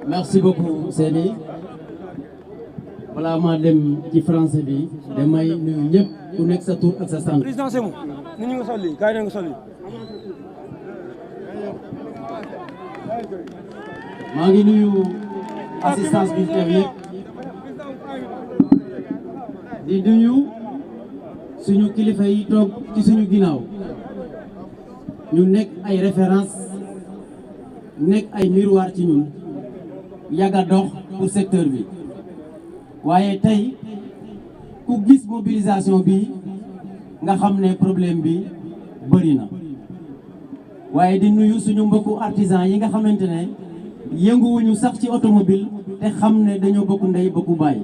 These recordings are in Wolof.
Merci beaucoup Séni. Voilà ma dem ci français bi damay nuyu ñëpp ku nekk sa tur ak sa sant. Président Sémou ni ñu nga solli kay na nga solli. maa ngi nuyu assistance bi teew yëpp di nuyu suñu kilifa yi toog ci suñu ginnaaw ñu nekk ay référence nekk ay miroir ci ñun yàgg a dox pour secteur bi waaye tey ku gis mobilisation bi nga xam ne problème bi bëri na waaye di nuyu suñu mbokku artisan yi nga xamante ne yënguwuñu sax ci automobile te xam ne dañoo bokk ndey bokku baay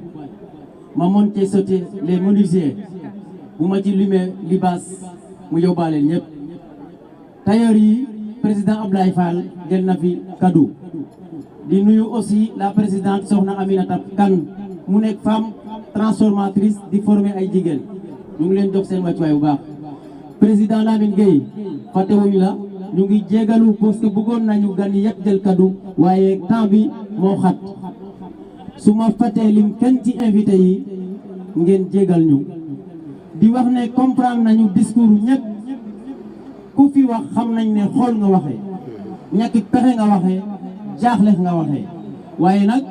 ma mën cee sauter les menuisiers bu ma ci limee libaas mu yóbbaale ñëpp tailleur yi président Ablaye Fall jël na fi kaddu di nuyu aussi la présidente Soxna Aminata Kane mu nekk femme transformatrice di former ay jigéen ñu ngi leen jox seen wàccuwaay bu baax président Lamine Gueye fàttewuñu la ñu ngi jégalu parce que bëggoon nañu gan yëpp jël kaddu waaye temps bi moo xat su ma fàttee lim kenn ci invité yi ngeen jégal ñu di wax ne comprendre nañu discours ñëpp ku fi wax xam nañ ne xool nga waxee ñàkk pexe nga waxee jaaxle nga waxee waaye nag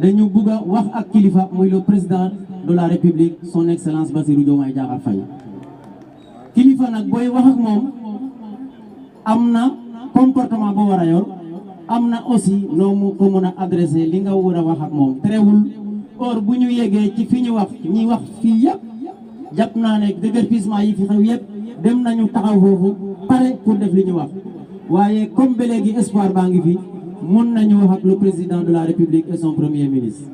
dañu bëgg a wax ak kilifa muy le président de la république son excellence Bassirou Diomaye Diakhar Faye kilifa nag booy wax ak moom am na comportement boo war a yor am na aussi noo mu ko mën a adressé li nga war a wax ak moom terewul or bu ñu yeggee ci fi ñu wax ñi wax fii yëpp jàpp naa ne déguerpissement yi fi xew yëpp dem nañu taxaw foofu pare pour def li ñu wax waaye comme ba léegi espoir baa ngi fi mën nañu wax ak le président de la république et son premier ministre.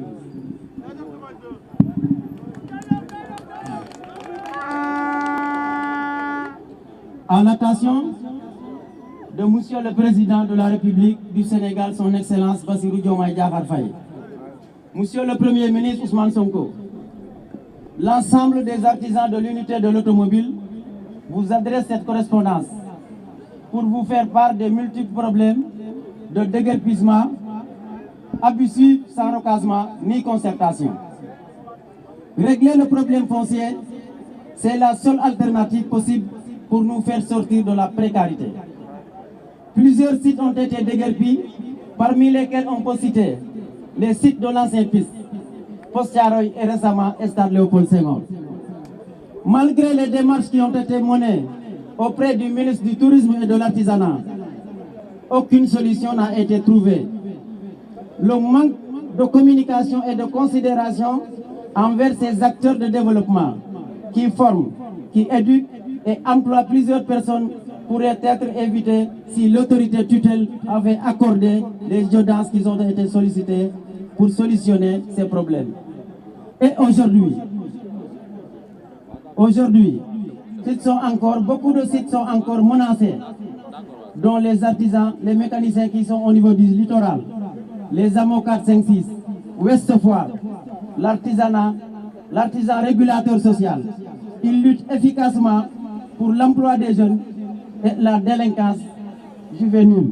À l'attention de Monsieur le Président de la République du Sénégal, son Excellence Bassirou Diomaye Diakhar Faye, Monsieur le Premier ministre Ousmane Sonko, l'ensemble des artisans de l'unité de l'automobile vous adresse cette correspondance pour vous faire part des multiples problèmes de déguerpissement abusif sans recasement ni concertation. Régler le problème foncier, c'est la seule alternative possible pour nous faire sortir de la précarité. Plusieurs sites ont été déguerpis, parmi lesquels on peut citer les sites de l'ancien piste, Poste Thiaroye et récemment Stade Léopold Senghor. Malgré les démarches qui ont été menées auprès du ministre du Tourisme et de l'Artisanat, aucune solution n'a été trouvée. Le manque de communication et de considération envers ces acteurs de développement qui forment, qui éduquent et emploient plusieurs personnes pourrait être évité si l'autorité tutelle avait accordé les audiences qui ont été sollicitées pour solutionner ces problèmes. Et aujourd'hui, beaucoup de sites sont encore menacés, dont les artisans, les mécaniciens qui sont au niveau du littoral, les AMO 456, Ouest Foire, l'artisanat, l'artisan régulateur social. Ils luttent efficacement pour l'emploi des jeunes et la délinquance juvénile.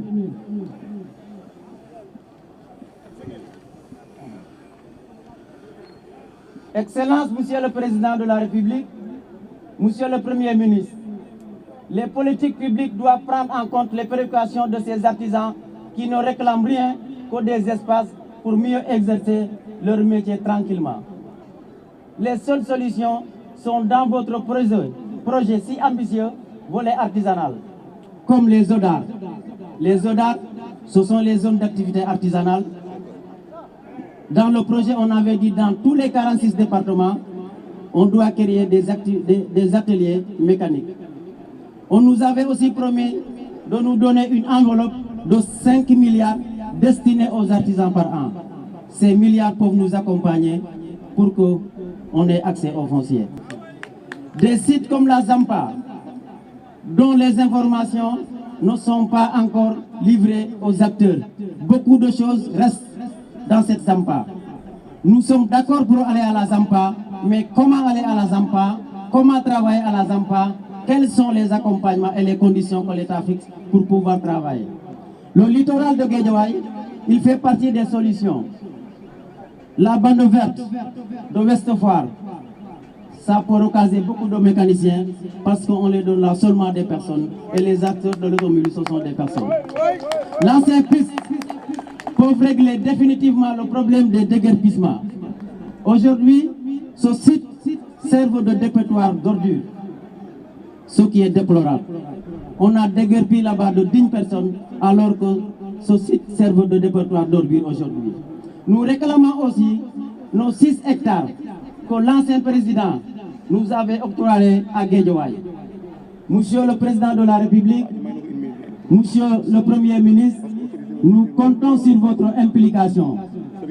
Excellence, Monsieur le Président de la République, Monsieur le Premier ministre, les politiques publiques doivent prendre en compte les préoccupations de ces artisans qui ne réclament rien que des espaces pour mieux exercer leur métier tranquillement. Les seules solutions sont dans votre projet si ambitieux, volet artisanal, comme les ODAR. Les ODAR, ce sont les zones d'activité artisanale. Dans le projet, on avait dit dans tous les 46 départements, on doit créer des ateliers mécaniques. On nous avait aussi promis de nous donner une enveloppe de 5 milliards destinés aux artisans par an. Ces milliards peuvent nous accompagner pour qu'on ait accès aux fonciers. Des sites comme la Zampa, dont les informations ne sont pas encore livrées aux acteurs. Beaucoup de choses restent dans cette Zampa. Nous sommes d'accord pour aller à la Zampa, mais comment aller à la Zampa, comment travailler à la Zampa, quels sont les accompagnements et les conditions que l'État fixe pour pouvoir travailler. Le littoral de Guédiawaye, il fait partie des solutions. La bande verte de Ouest Foire, ça peut occaser beaucoup de mécaniciens parce qu'on les donne là seulement des personnes et les acteurs de l'automobile, ce sont des personnes. L'ancien piste peuvent régler définitivement le problème des déguerpissements. Aujourd'hui, ce site sert de dépotoir d'ordures, ce qui est déplorable. On a déguerpi là-bas de dignes personnes alors que ce site sert de dépotoir d'ordures aujourd'hui. Nous réclamons aussi nos 6 hectares que l'ancien président nous avait octroyés à Guédiawaye. Monsieur le Président de la République, Monsieur le Premier ministre, nous comptons sur votre implication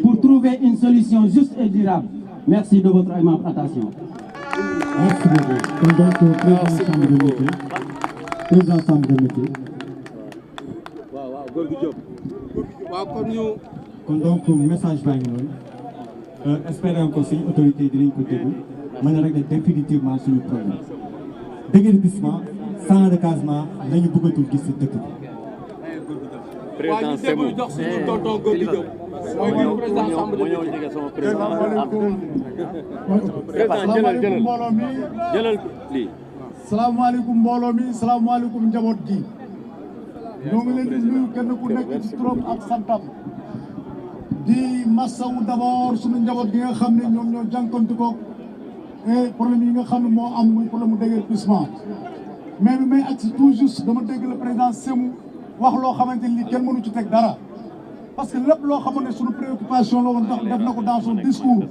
pour trouver une solution juste et durable. Merci de votre aimable attention. Merci beaucoup. Donc, président chambre de métier. Kon donc message baa ngi noonu espérons que suñu autorité yi dinañ ko déglu mën a régler définitivement suñu problème déguerpissement sans recasement lañu bëggatul gis ci dëkk bi. président Semou jox suñu tonton Gorgui Diop mooy président chambre de métier sama président mbooloo mi jëlal lii. salaamaaleykum mbooloo mi salaamaaleykum njaboot gi ñoo ngi leen di nuyu kenn ku nekk ci turam ak santam di masawu d'abord suñu njaboot gi nga xam ne ñoom ñoo jànkonti ko et problème yi nga xam ne moo am muy problème mu déguerpissement mais bi may agsi tout juste dama dégg le président Semou wax loo xamante ni kenn mënu ci teg dara parce que lépp loo xamante ne suñu préoccupation la woon ndax def na ko dans son discours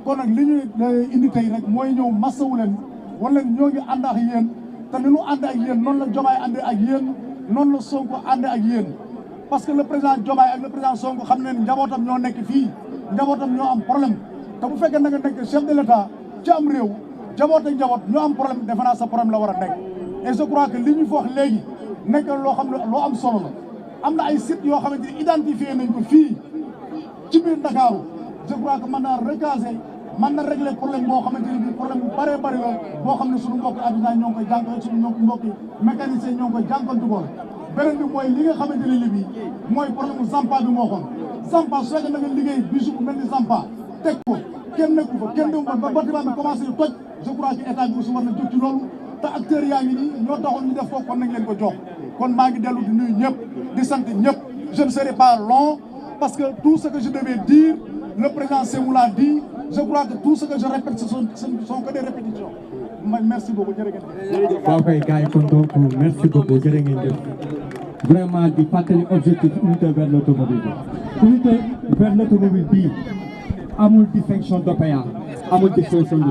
kon nag li ñuy indi tey rek mooy ñëw masawu leen wala ñoo ngi ànd ak yéen te ni ñu ànd ak yéen noonu la Diomaye ànd ak yéen noonu la Sonko ànd ak yéen parce que le président Diomaye ak le président Sonko xam ne njabootam ñoo nekk fii njabootam ñoo am problème te bu fekkee na nga nekk chef de l'État ci am réew njaboot ak njaboot ñoo am problème defe naa sa problème la war a nekk et je crois que li ñu fi wax léegi nekk loo xam ne loo am solo la am na ay sites yoo xamante ni identifié nañ ko fii ci biir Ndakaaru je crois que mën naa recaser mën na régler problème boo xamante ni problème bu bëree bëri la boo xam ne suñu mbokki artisan ñoo ngi koy jànkuwante suñu mbokki mécanicien ñoo ngi koy jànkuwante ko beneen bi mooy li nga xamante ne bii mooy problème mu Zampa bi moo xoon Zampa su fekkee da nga liggéey bisu bu mel ni Zampa teg ko kenn nekku fa kenn demul ba bâtiment bi commencé yu toj je crois que état bi aussi war na jóg ci loolu te acteurs yaa ngi nii ñoo taxoon ñu def ko kon nañ leen ko jox kon maa ngi dellu di nuyu ñëpp di sant ñëpp je ne serai pas long parce que tout ce que je devais dire le président Semou l'a dit je crois que tout ce que je répète ce sont que des répétitions merci beaucoup jërëjëf. waaw kay gars yi kon donc merci beaucoup jërë ngeen jëf vraiment di fàttali objectif unité vers l'automobile bi unité vers l'automobile bii amul distinction d'OPA amul distinction de